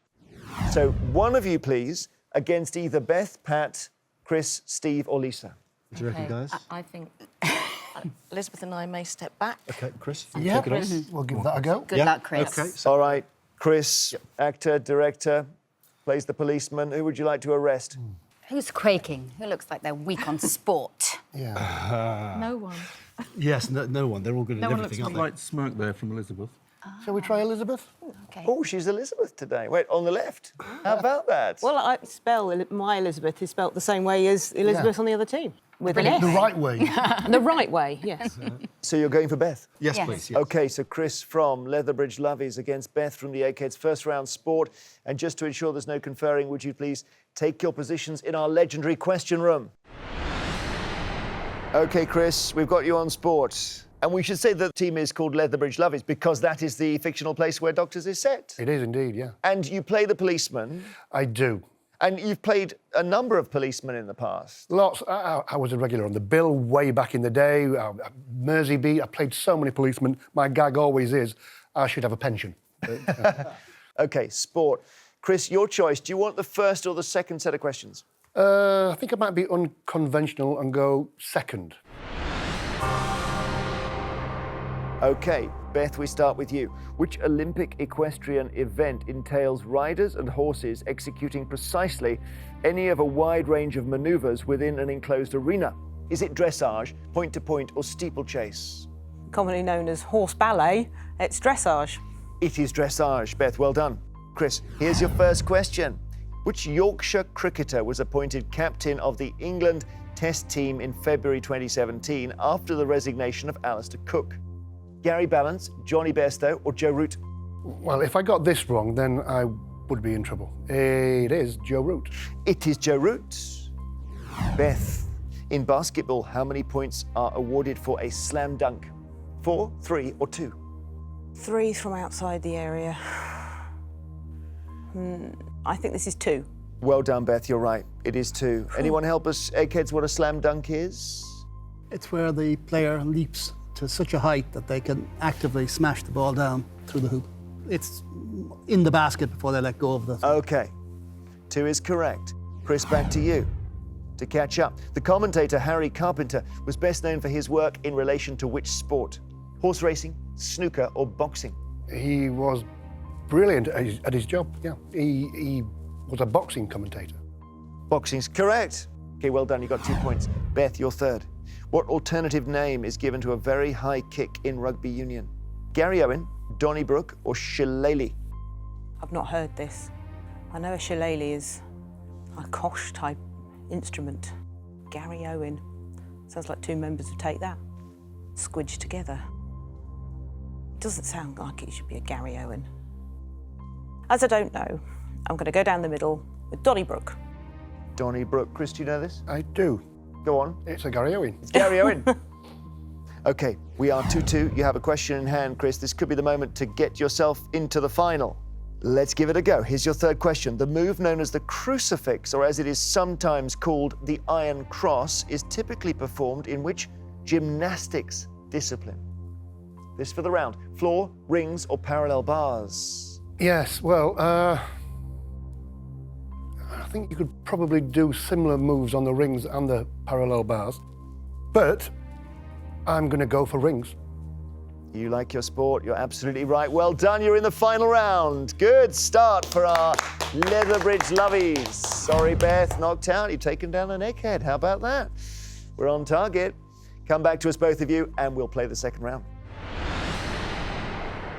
So, one of you, please, against either Beth, Pat, Chris, Steve, or Lisa? What do you reckon, guys? I think Elizabeth and I may step back. OK, Chris, Yeah, take it on. we'll give that a go. Good luck, Chris. OK, All right, Chris, actor, director, plays the policeman. Who would you like to arrest? Who's quaking? Who looks like they're weak on sport? Yeah. No one. Yes, no one. They're all good at everything, aren't they? Light smirk there from Elizabeth. Shall we try Elizabeth? Okay. Oh, she's Elisabeth today. Wait, on the left. How about that? Well, my Elizabeth is spelt the same way as Elizabeth on the other team. With an F. The right way. The right way, yes. So you're going for Beth? Yes, Yes. please. Yes. OK, so Chris from Letherbridge Luvvies against Beth from the Eggheads first round sport. And just to ensure there's no conferring, would you please take your positions in our legendary question room? OK, Chris, we've got you on sport. And we should say the team is called Letherbridge Luvvies because that is the fictional place where Doctors is set. It is indeed, yeah. And you play the policeman. I do. And you've played a number of policemen in the past. Lots. I was a regular on the bill way back in the day. Mersey Beat. I played so many policemen. My gag always is, I should have a pension. OK, sport. Chris, your choice. Do you want the first or the second set of questions? I think I might be unconventional and go second. OK, Beth, we start with you. Which Olympic equestrian event entails riders and horses executing precisely any of a wide range of manoeuvres within an enclosed arena? Is it dressage, point-to-point, or steeplechase? Commonly known as horse ballet, it's dressage. It is dressage. Beth, well done. Chris, here's your first question. Which Yorkshire cricketer was appointed captain of the England Test team in February 2017 after the resignation of Alistair Cook? Gary Ballance, Johnny Bairstow, or Joe Root? Well, if I got this wrong, then I would be in trouble. It is Joe Root. It is Joe Root. Beth, in basketball, how many points are awarded for a slam dunk? 4, 3, or 2? 3 from outside the area. I think this is 2. Well done, Beth, you're right. It is 2. Anyone help us, Eggheads, what a slam dunk is? It's where the player leaps to such a height that they can actively smash the ball down through the hoop. It's in the basket before they let go of the... OK. 2 is correct. Chris, back to you. To catch up, the commentator Harry Carpenter was best known for his work in relation to which sport? Horse racing, snooker, or boxing? He was brilliant at his job, yeah. He was a boxing commentator. Boxing's correct. OK, well done, you got 2 points. Beth, you're third. What alternative name is given to a very high kick in rugby union? Gary Owen, Donnybrook, or shillelagh? I've not heard this. I know a shillelagh is a Kosh-type instrument. Gary Owen. Sounds like 2 members of Take That, squidged together. It doesn't sound like it should be a Gary Owen. As I don't know, I'm going to go down the middle with Donnybrook. Donnybrook. Chris, do you know this? I do. Go on. It's a Gary Owen. It's Gary Owen. OK, we are 2-2. You have a question in hand, Chris. This could be the moment to get yourself into the final. Let's give it a go. Here's your third question. The move known as the crucifix, or as it is sometimes called the Iron Cross, is typically performed in which gymnastics discipline? This for the round. Floor, rings, or parallel bars? Yes, well, I think you could probably do similar moves on the rings and the parallel bars, but I'm going to go for rings. You like your sport, you're absolutely right. Well done, you're in the final round. Good start for our Letherbridge Luvvies. Sorry, Beth, knocked out. You've taken down an egghead. How about that? We're on target. Come back to us, both of you, and we'll play the second round.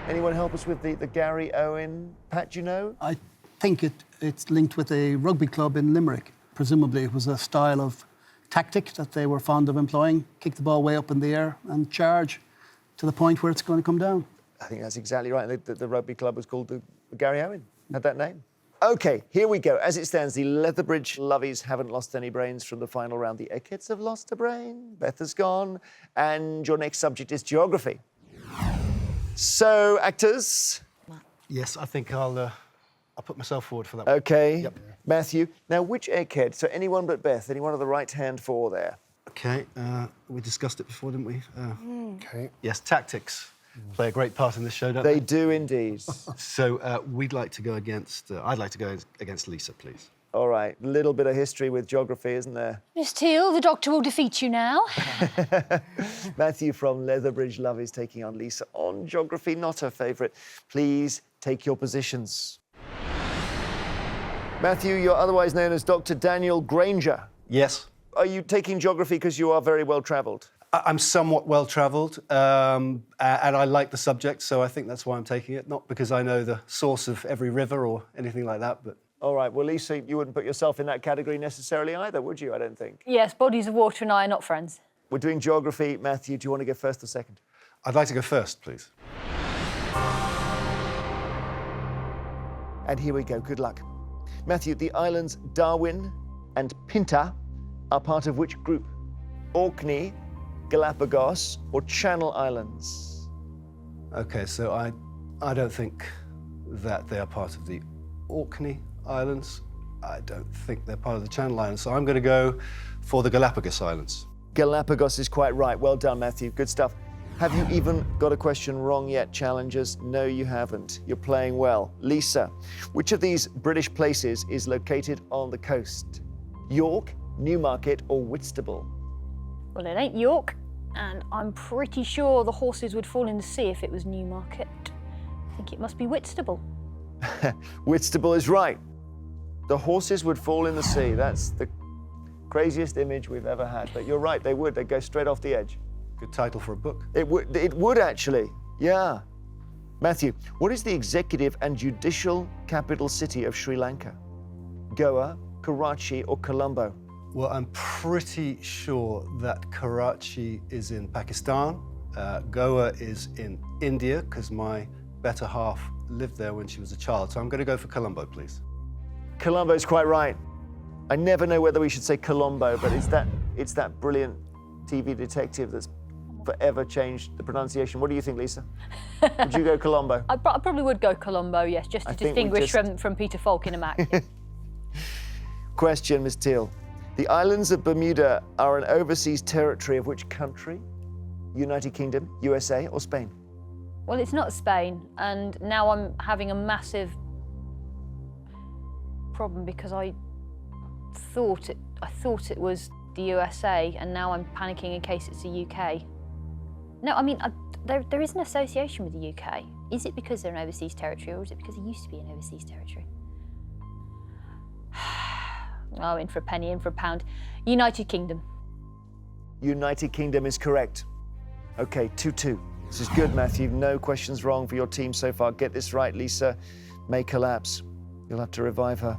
Anyone help us with the Gary Owen? Pat, do you know? I think it's linked with a rugby club in Limerick. Presumably it was a style of tactic that they were fond of employing. Kick the ball way up in the air and charge to the point where it's going to come down. I think that's exactly right. The rugby club was called the Gary Owen. Had that name. OK, here we go. As it stands, the Letherbridge Luvvies haven't lost any brains from the final round. The Eggheads have lost a brain. Beth has gone. And your next subject is geography. So, actors? Yes, I think I'll put myself forward for that one. OK. Yep. Matthew, now which egghead? So anyone but Beth, anyone of the right-hand 4 there? OK, we discussed it before, didn't we? OK. Yes, tactics play a great part in this show, don't They do indeed. So we'd like to go against, I'd like to go against Lisa, please. All right, a little bit of history with geography, isn't there? Miss Teal, the doctor will defeat you now. Matthew from Letherbridge Luvvies taking on Lisa on geography, not her favourite. Please take your positions. Matthew, you're otherwise known as Dr. Daniel Granger. Yes. Are you taking geography because you are very well travelled? I'm somewhat well-travelled, and I like the subject, so I think that's why I'm taking it. Not because I know the source of every river or anything like that, but... All right, well, Lisa, you wouldn't put yourself in that category necessarily either, would you? I don't think. Yes, bodies of water and I are not friends. We're doing geography. Matthew, do you want to go first or second? I'd like to go first, please. And here we go. Good luck. Matthew, the islands Darwin and Pinta are part of which group? Orkney, Galapagos, or Channel Islands? OK, so I don't think that they are part of the Orkney Islands. I don't think they're part of the Channel Islands, so I'm going to go for the Galapagos Islands. Galapagos is quite right. Well done, Matthew. Good stuff. Have you even got a question wrong yet, challengers? No, you haven't. You're playing well. Lisa, which of these British places is located on the coast? York, Newmarket, or Whitstable? Well, it ain't York, and I'm pretty sure the horses would fall in the sea if it was Newmarket. I think it must be Whitstable. Whitstable is right. The horses would fall in the sea. That's the craziest image we've ever had. But you're right, they would. They'd go straight off the edge. Good title for a book. It would actually, yeah. Matthew, what is the executive and judicial capital city of Sri Lanka? Goa, Karachi, or Colombo? Well, I'm pretty sure that Karachi is in Pakistan. Goa is in India, because my better half lived there when she was a child. So I'm going to go for Colombo, please. Colombo's quite right. I never know whether we should say Colombo, but it's that brilliant TV detective that's forever changed the pronunciation. What do you think, Lisa? Would you go Colombo? I probably would go Colombo, yes, just to distinguish from Peter Falk in a Mac. Yeah. Question, Ms. Teal. The islands of Bermuda are an overseas territory of which country? United Kingdom, USA, or Spain? Well, it's not Spain, and now I'm having a massive problem because I thought it was the USA, and now I'm panicking in case it's the UK. No, I mean, there is an association with the UK. Is it because they're an overseas territory, or is it because it used to be an overseas territory? Oh, in for a penny, in for a pound. United Kingdom. United Kingdom is correct. Okay, 2-2. This is good, Matthew. No questions wrong for your team so far. Get this right, Lisa may collapse. You'll have to revive her.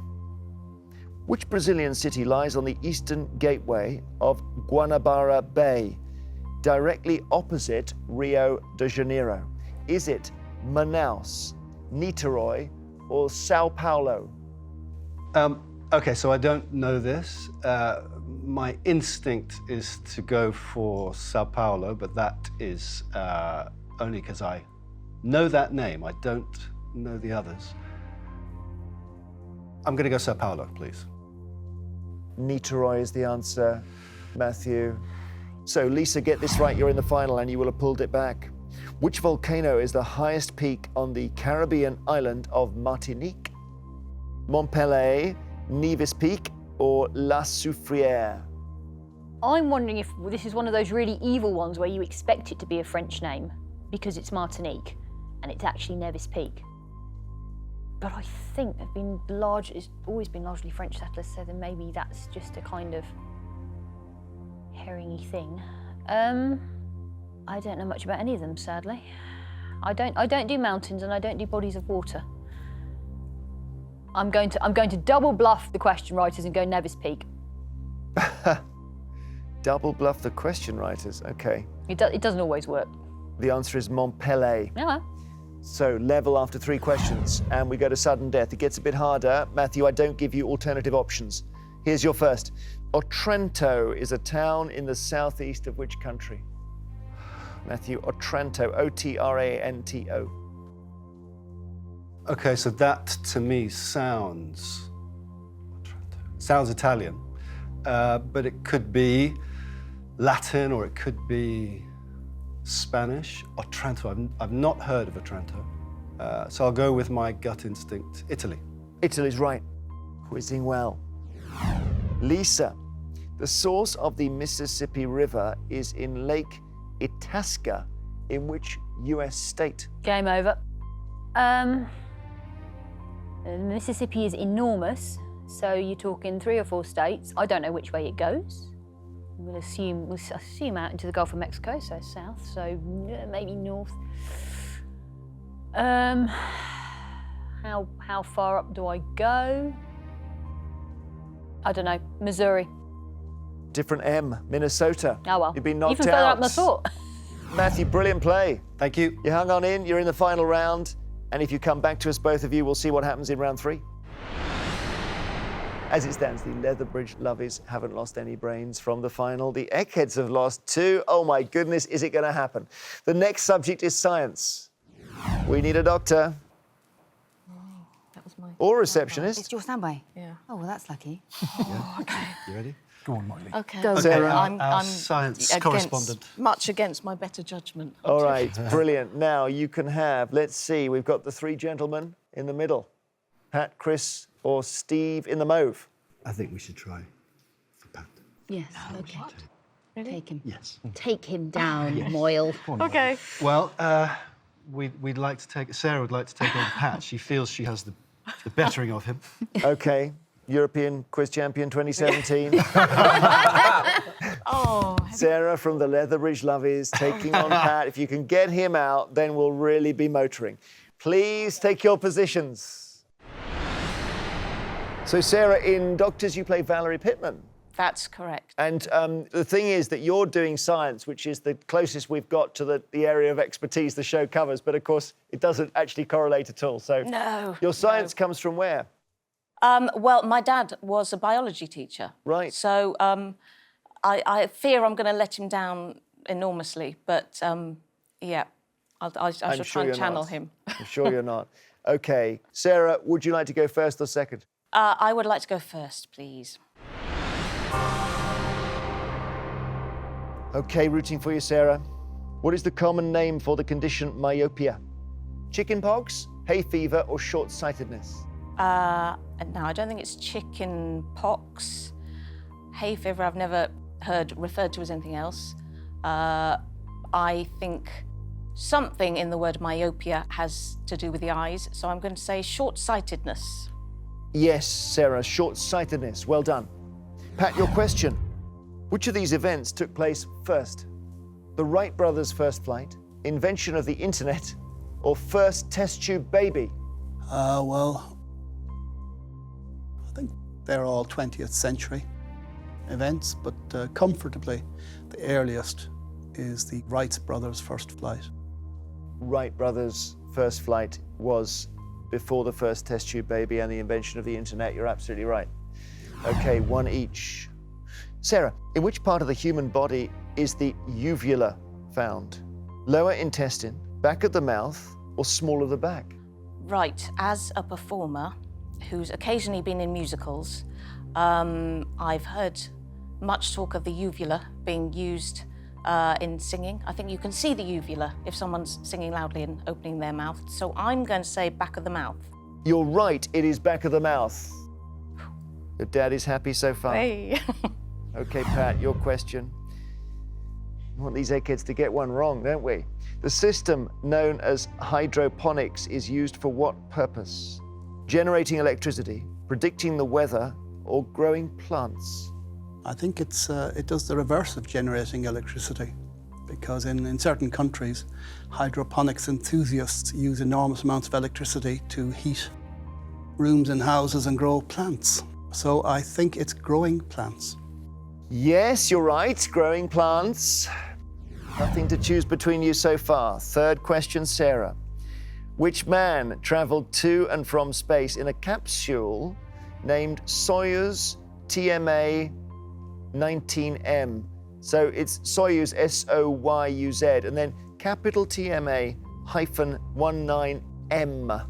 Which Brazilian city lies on the eastern gateway of Guanabara Bay, directly opposite Rio de Janeiro? Is it Manaus, Niterói, or Sao Paulo? OK, so I don't know this. My instinct is to go for Sao Paulo, but that is only because I know that name. I don't know the others. I'm going to go Sao Paulo, please. Niterói is the answer, Matthew. So, Lisa, get this right, you're in the final and you will have pulled it back. Which volcano is the highest peak on the Caribbean island of Martinique? Montpellier, Nevis Peak, or La Soufrière? I'm wondering if this is one of those really evil ones where you expect it to be a French name because it's Martinique and it's actually Nevis Peak. But I think it's always been largely French settlers, so then maybe that's just a kind of herringy thing. I don't know much about any of them, sadly. I don't do mountains and I don't do bodies of water. I'm going to double bluff the question writers and go Nevis Peak. Double bluff the question writers, okay. It doesn't always work. The answer is Montpellier. Yeah. So level after 3 questions, and we go to sudden death. It gets a bit harder. Matthew, I don't give you alternative options. Here's your first. Otranto is a town in the southeast of which country? Matthew, Otranto, O-T-R-A-N-T-O. OK, so that to me sounds Italian, but it could be Latin or it could be Spanish. Otranto, I've not heard of Otranto, so I'll go with my gut instinct, Italy. Italy's right. Quizzing well. Lisa, the source of the Mississippi River is in Lake Itasca, in which US state? Game over. Mississippi is enormous, so you're talking 3 or 4 states. I don't know which way it goes. We'll assume out into the Gulf of Mexico, so south, so maybe north. How far up do I go? I don't know. Missouri. Different M, Minnesota. Oh well. You've been knocked Even further out. up than I thought. Matthew, brilliant play. Thank you. You hung on in, you're in the final round, and if you come back to us, both of you, we'll see what happens in round 3. As it stands, the Letherbridge Luvvies haven't lost any brains from the final. The Eggheads have lost 2. Oh my goodness, is it going to happen? The next subject is science. We need a doctor. That was my... Or a receptionist. It's your standby? Yeah. Oh, well, that's lucky. Oh, OK. You ready? Go on, Moyle. OK. Go. Sarah. I'm science against, correspondent. Much against my better judgment. All right, brilliant. Now you can have, let's see, we've got the 3 gentlemen in the middle. Pat, Chris, or Steve in the mauve. I think we should try for Pat. Yes, OK. Really? Take him. Yes. Take him down, Moyle. OK. Well, we'd like to take, Sarah would like to take on Pat. She feels she has the bettering of him. OK, European Quiz Champion 2017. Oh. Sarah from the Letherbridge Luvvies taking on Pat. If you can get him out, then we'll really be motoring. Please take your positions. So, Sarah, in Doctors, you play Valerie Pittman. That's correct. And the thing is that you're doing science, which is the closest we've got to the area of expertise the show covers. But, of course, it doesn't actually correlate at all. So No. your science comes from where? Well, my dad was a biology teacher. Right. So I fear I'm going to let him down enormously. But, yeah, I shall try and channel him. I'm sure you're not. OK. Sarah, would you like to go first or second? I would like to go first, please. OK, rooting for you, Sarah. What is the common name for the condition myopia? Chickenpox, hay fever, or short-sightedness? No, I don't think it's chicken pox. Hay fever, I've never heard referred to as anything else. I think something in the word myopia has to do with the eyes, so I'm going to say short-sightedness. Yes, Sarah, short-sightedness. Well done. Pat, your question. Which of these events took place first? The Wright brothers' first flight, invention of the internet, or first test tube baby? Well, I think they're all 20th century events, but comfortably, the earliest is the Wright brothers' first flight. Wright brothers' first flight was before the first test tube baby and the invention of the internet. You're absolutely right. OK, 1 each. Sarah, in which part of the human body is the uvula found? Lower intestine, back of the mouth, or small of the back? Right, as a performer who's occasionally been in musicals, I've heard much talk of the uvula being used in singing. I think you can see the uvula if someone's singing loudly and opening their mouth. So I'm going to say back of the mouth. You're right, it is back of the mouth. Your dad is happy so far. Hey. OK, Pat, your question. We want these eggheads to get one wrong, don't we? The system known as hydroponics is used for what purpose? Generating electricity, predicting the weather, or growing plants? I think it does the reverse of generating electricity, because in certain countries, hydroponics enthusiasts use enormous amounts of electricity to heat rooms and houses and grow plants. So I think it's growing plants. Yes, you're right, growing plants. Nothing to choose between you so far. Third question, Sarah. Which man traveled to and from space in a capsule named Soyuz TMA 19M? So it's Soyuz, S-O-Y-U-Z, and then capital TMA -19M.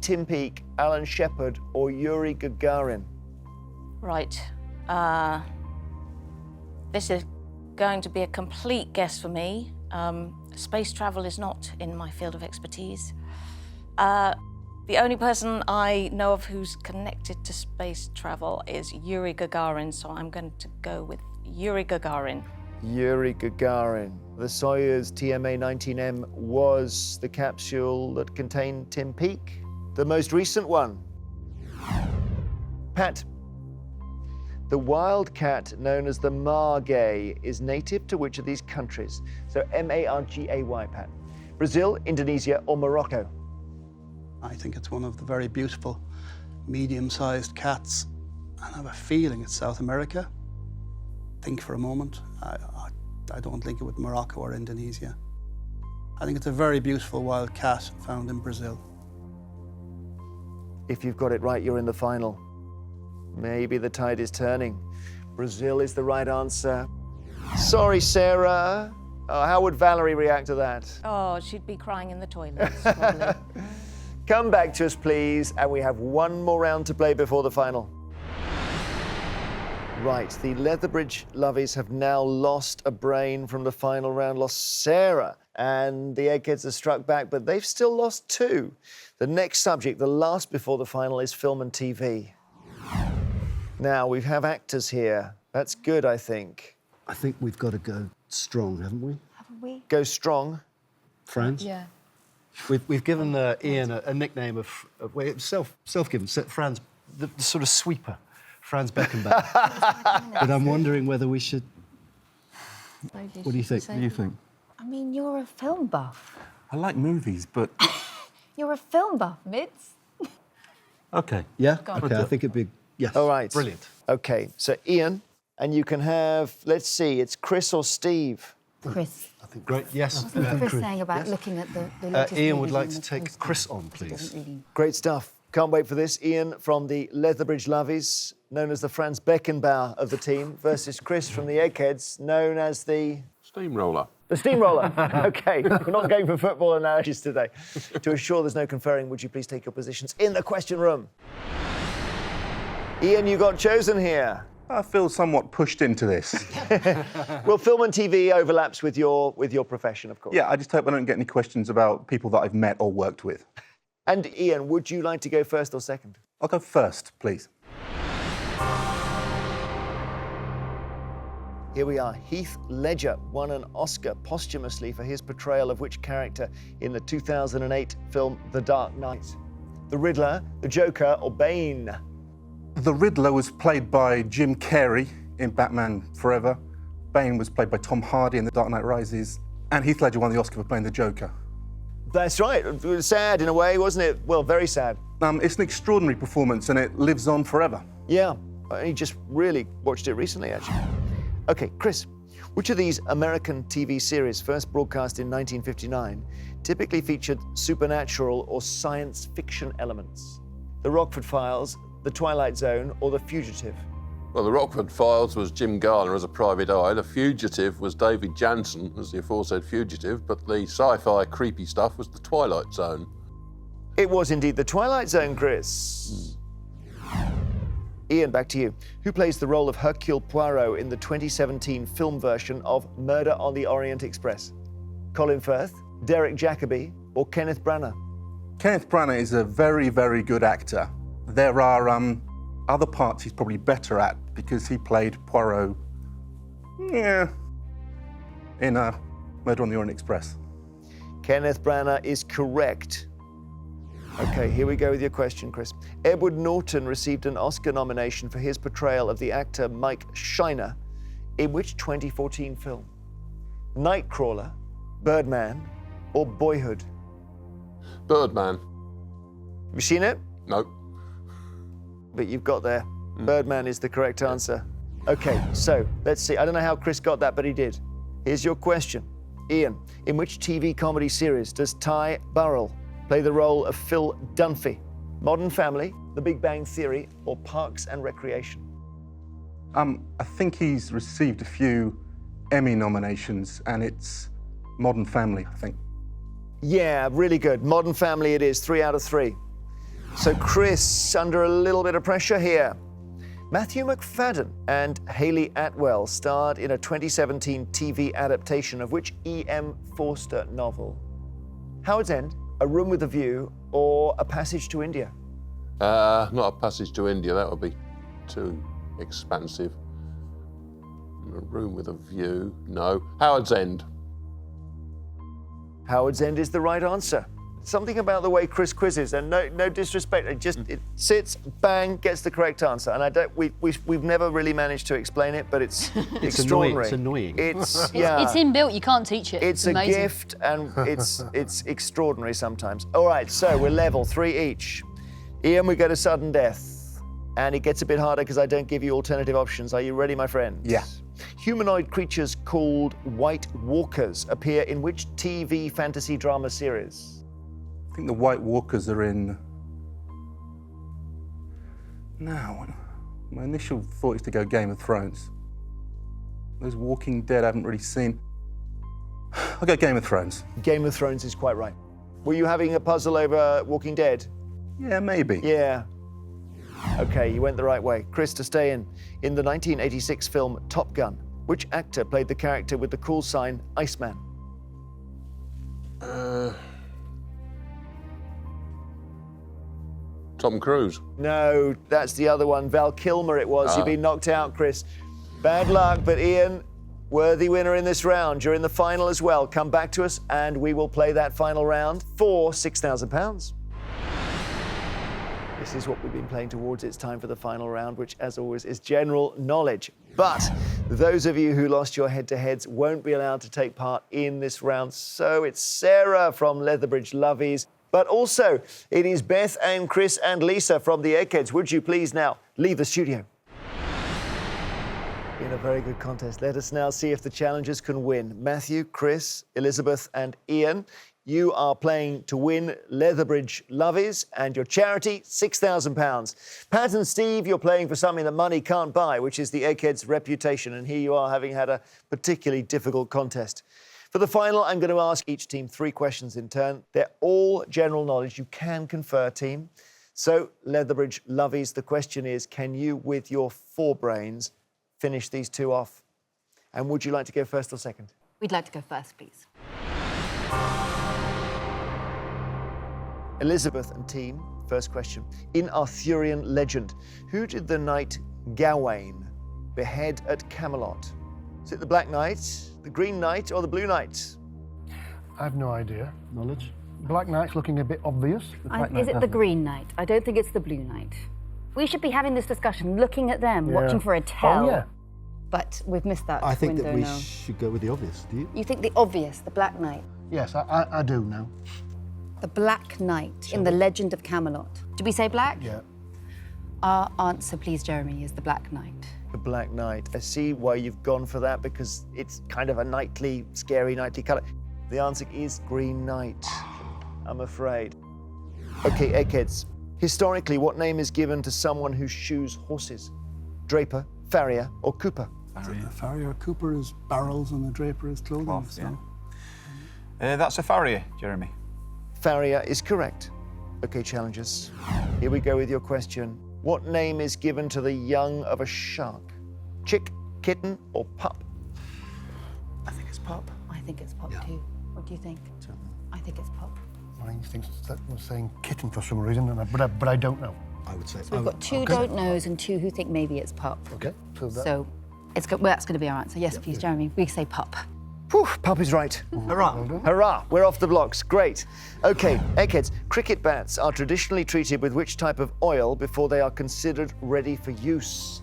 Tim Peake, Alan Shepard, or Yuri Gagarin? Right. This is going to be a complete guess for me. Space travel is not in my field of expertise. The only person I know of who's connected to space travel is Yuri Gagarin, so I'm going to go with Yuri Gagarin. Yuri Gagarin. The Soyuz TMA-19M was the capsule that contained Tim Peake, the most recent one. Pat, the wild cat known as the margay is native to which of these countries? So M-A-R-G-A-Y, Pat. Brazil, Indonesia, or Morocco? I think it's one of the very beautiful medium-sized cats. And I have a feeling it's South America. Think for a moment. I don't think it would Morocco or Indonesia. I think it's a very beautiful wild cat found in Brazil. If you've got it right, you're in the final. Maybe the tide is turning. Brazil is the right answer. Sorry, Sarah. Oh, how would Valerie react to that? Oh, she'd be crying in the toilets, probably. Come back to us, please, and we have one more round to play before the final. Right, the Letherbridge Luvvies have now lost a brain from the final round, lost Sarah, and the Eggheads have struck back, but they've still lost two. The next subject, the last before the final, is film and TV. Now, we have actors here. That's good, I think. I think we've got to go strong, haven't we? Haven't we? Go strong. Franz? Yeah. We've given Ian a nickname of self-given, Franz, the sort of sweeper, Franz Beckenbauer. But I'm wondering whether we should. What do you think? What do you think? I mean, you're a film buff. I like movies, but You're a film buff, Mids. okay. Yeah. Go on. Okay. I think it'd be yes. All right. Brilliant. Okay, so Ian, and you can have, let's see, it's Chris or Steve. Chris. I think great. Yes. What was Chris saying about looking at the latest Ian would movies like on to the take poster? Chris on, please. Great stuff. Can't wait for this. Ian from the Letherbridge Luvvies, known as the Franz Beckenbauer of the team, versus Chris from the Eggheads, known as the... Steamroller. The steamroller. OK, we're not going for football analogies today. To assure there's no conferring, would you please take your positions in the question room? Ian, you got chosen here. I feel somewhat pushed into this. Well, film and TV overlaps with your profession, of course. Yeah, I just hope I don't get any questions about people that I've met or worked with. And Ian, would you like to go first or second? I'll go first, please. Here we are. Heath Ledger won an Oscar posthumously for his portrayal of which character in the 2008 film The Dark Knight? The Riddler, the Joker, or Bane? The Riddler was played by Jim Carrey in Batman Forever. Bane was played by Tom Hardy in The Dark Knight Rises. And Heath Ledger won the Oscar for playing the Joker. That's right. It was sad in a way, wasn't it? Well, very sad. It's an extraordinary performance and it lives on forever. Yeah, I just really watched it recently, actually. OK, Chris, which of these American TV series, first broadcast in 1959, typically featured supernatural or science fiction elements? The Rockford Files, The Twilight Zone, or The Fugitive? Well, the Rockford Files was Jim Garner as a private eye. The Fugitive was David Jansen as the aforesaid fugitive, but the sci-fi creepy stuff was The Twilight Zone. It was indeed The Twilight Zone, Chris. Ian, back to you. Who plays the role of Hercule Poirot in the 2017 film version of Murder on the Orient Express? Colin Firth, Derek Jacobi, or Kenneth Branagh? Kenneth Branagh is a very, very good actor. There are other parts he's probably better at because he played Poirot, in Murder on the Orient Express. Kenneth Branagh is correct. OK, here we go with your question, Chris. Edward Norton received an Oscar nomination for his portrayal of the actor Mike Shiner in which 2014 film? Nightcrawler, Birdman, or Boyhood? Birdman. Have you seen it? No. But you've got there. Birdman is the correct answer. OK, so let's see. I don't know how Chris got that, but he did. Here's your question. Ian, in which TV comedy series does Ty Burrell play the role of Phil Dunphy? Modern Family, The Big Bang Theory, or Parks and Recreation? I think he's received a few Emmy nominations, and it's Modern Family, I think. Yeah, really good. Modern Family it is, 3 out of 3. So Chris, under a little bit of pressure here. Matthew McFadden and Hayley Atwell starred in a 2017 TV adaptation of which E.M. Forster novel? Howard's End, A Room with a View, or A Passage to India? Not A Passage to India, that would be too expansive. A Room with a View, no. Howard's End. Howard's End is the right answer. Something about the way Chris quizzes, and no disrespect, it sits, bang, gets the correct answer. And I don't, we've never really managed to explain it, but it's extraordinary. It's annoying. It's inbuilt. You can't teach it. It's amazing. a gift, and it's extraordinary sometimes. All right, so we're level, 3 each. Ian, we go to sudden death, and it gets a bit harder because I don't give you alternative options. Are you ready, my friend? Yeah. Humanoid creatures called White Walkers appear in which TV fantasy drama series? I think the White Walkers are in... No, my initial thought is to go Game of Thrones. Those Walking Dead I haven't really seen. I'll go Game of Thrones. Game of Thrones is quite right. Were you having a puzzle over Walking Dead? Yeah, maybe. Yeah. Okay, you went the right way. Chris, to stay in the 1986 film Top Gun, which actor played the character with the call sign Iceman? Tom Cruise. No, that's the other one. Val Kilmer it was. You've been knocked out, Chris. Bad luck, but Ian, worthy winner in this round. You're in the final as well. Come back to us and we will play that final round for £6,000. This is what we've been playing towards. It's time for the final round, which, as always, is general knowledge. But those of you who lost your head-to-heads won't be allowed to take part in this round. So it's Sarah from Letherbridge Luvvies. But also, it is Beth and Chris and Lisa from the Eggheads. Would you please now leave the studio? In a very good contest. Let us now see if the challengers can win. Matthew, Chris, Elisabeth and Ian, you are playing to win Letherbridge Luvvies and your charity, £6,000. Pat and Steve, you're playing for something that money can't buy, which is the Eggheads' reputation. And here you are, having had a particularly difficult contest. For the final, I'm going to ask each team 3 questions in turn. They're all general knowledge. You can confer, team. So, Letherbridge Luvvies, the question is, can you, with your 4 brains, finish these 2 off? And would you like to go first or second? We'd like to go first, please. Elisabeth and team, first question. In Arthurian legend, who did the knight Gawain behead at Camelot? Is it the Black Knight, the Green Knight, or the Blue Knight? I have no idea. Knowledge? Black Knight's looking a bit obvious. Is it the Green Knight? I don't think it's the Blue Knight. We should be having this discussion, looking at them, watching for a tell. Oh, yeah. But we've missed that I think window that we now. should go with the obvious, do you? You think the obvious, the Black Knight? Yes, I do now. The Black Knight in the Legend of Camelot. Did we say black? Yeah. Our answer, please, Jeremy, is the Black Knight. The Black Knight. I see why you've gone for that, because it's kind of a knightly, scary, knightly colour. The answer is Green Knight, I'm afraid. OK, Eggheads. Historically, what name is given to someone who shoes horses? Draper, farrier, or cooper? A farrier, cooper is barrels, and a draper is clothing. Cloth, so. yeah. That's a farrier, Jeremy. Farrier is correct. OK, challengers. Here we go with your question. What name is given to the young of a shark? Chick, kitten, or pup? I think it's pup. I think it's pop too. What do you think? I think it's pop. My instinct was saying kitten for some reason, but I don't know. I would say. So we've got 2 don't knows and 2 who think maybe it's pup. OK. So that's going to be our answer. Yes, please, Jeremy. We say pup. Whew, pup is right. Hurrah. Hurrah, we're off the blocks. Great. OK, Eggheads, cricket bats are traditionally treated with which type of oil before they are considered ready for use?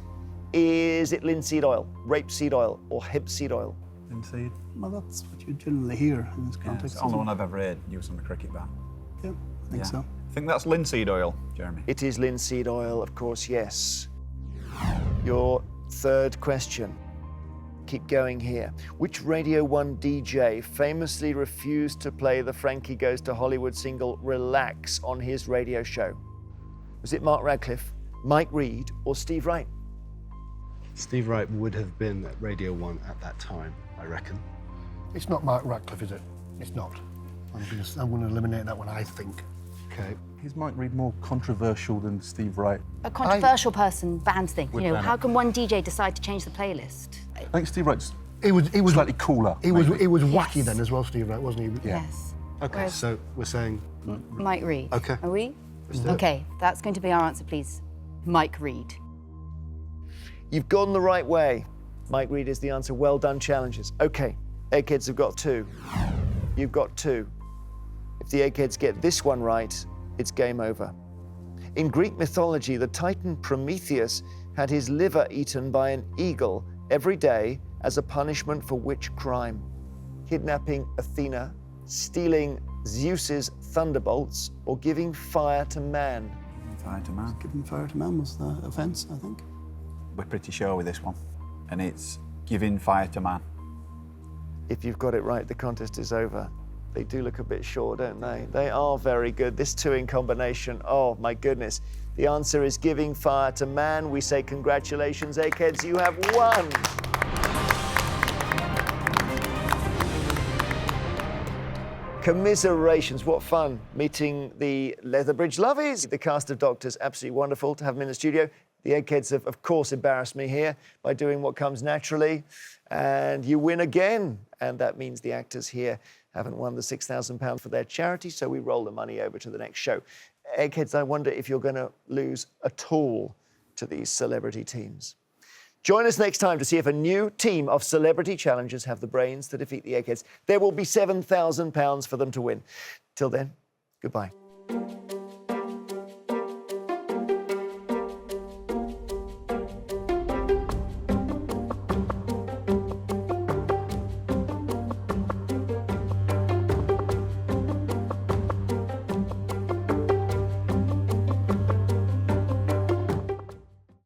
Is it linseed oil, rapeseed oil, or hemp seed oil? Linseed. Well, that's what you generally hear in this Yeah, context. it's the only one I've ever heard used on a cricket bat. Yeah, I think so. I think that's linseed oil, Jeremy. It is linseed oil, of course, yes. Your 3rd question. Keep going here. Which Radio 1 DJ famously refused to play the Frankie Goes to Hollywood single Relax on his radio show? Was it Mark Radcliffe, Mike Reed, or Steve Wright? Steve Wright would have been at Radio 1 at that time, I reckon. It's not Mark Radcliffe, is it? It's not. I'm going to eliminate that one, I think. OK. Is Mike Reed more controversial than Steve Wright? A controversial person bans things. Would You know, ban how it. can one DJ decide to change the playlist? I think Steve Wright's He was slightly cooler. He was wacky then as well, Steve Wright, wasn't he? Yes. Okay, Where's- so we're saying... Mike Reed. Okay. Are we? Let's do it. Okay, that's going to be our answer, please. Mike Reed. You've gone the right way. Mike Reed is the answer. Well done, challengers. Okay, Eggheads have got 2. You've got 2. If the Eggheads get this one right, it's game over. In Greek mythology, the Titan Prometheus had his liver eaten by an eagle every day as a punishment for which crime? Kidnapping Athena, stealing Zeus's thunderbolts, or giving fire to man? Fire to man. Giving fire to man was the offence, I think. We're pretty sure with this one. And it's giving fire to man. If you've got it right, the contest is over. They do look a bit short, don't they? They are very good. This 2 in combination, oh my goodness. The answer is giving fire to man. We say congratulations, Eggheads, you have won. Commiserations, what fun meeting the Letherbridge Luvvies. The cast of Doctors, absolutely wonderful to have them in the studio. The Eggheads have, of course, embarrassed me here by doing what comes naturally. And you win again. And that means the actors here haven't won the £6,000 for their charity, so we roll the money over to the next show. Eggheads, I wonder if you're going to lose at all to these celebrity teams. Join us next time to see if a new team of celebrity challengers have the brains to defeat the Eggheads. There will be £7,000 for them to win. Till then, goodbye.